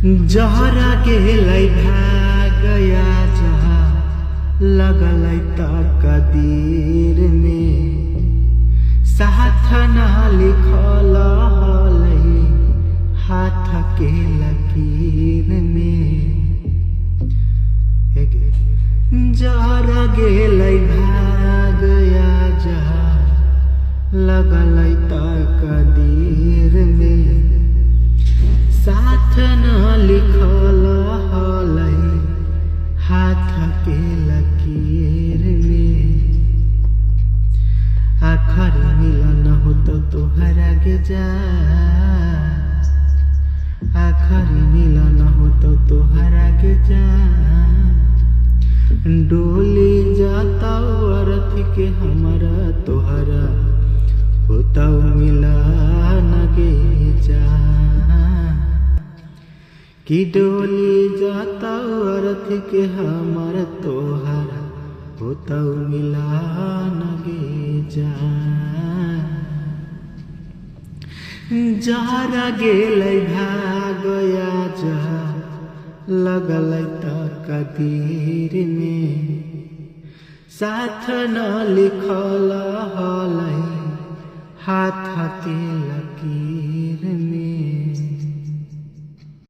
जहरा गेलै भागया जहाँ लगलै तकदीर में साथ ना लिखल हलै हाथ के लकीर में। जहरा गेलै भागया जहाँ लगलै तकदीर में साथ न लिखल हलै हाथ के लकीर में। आखिर मिलन हो तो तोहरा के जा, आखिर मिलन हो तो तोहरा के जा। डोली जाता अर्थ के हमारा तोहरा होता मिलन के जा। कि डोली जाता अर्थ के हमार तोहरा होता मिलान गे जा। जहरा गेलै भागया जहाँ लगलै तकदीर में साथ न लिखल हलै हाथ के लकीर में।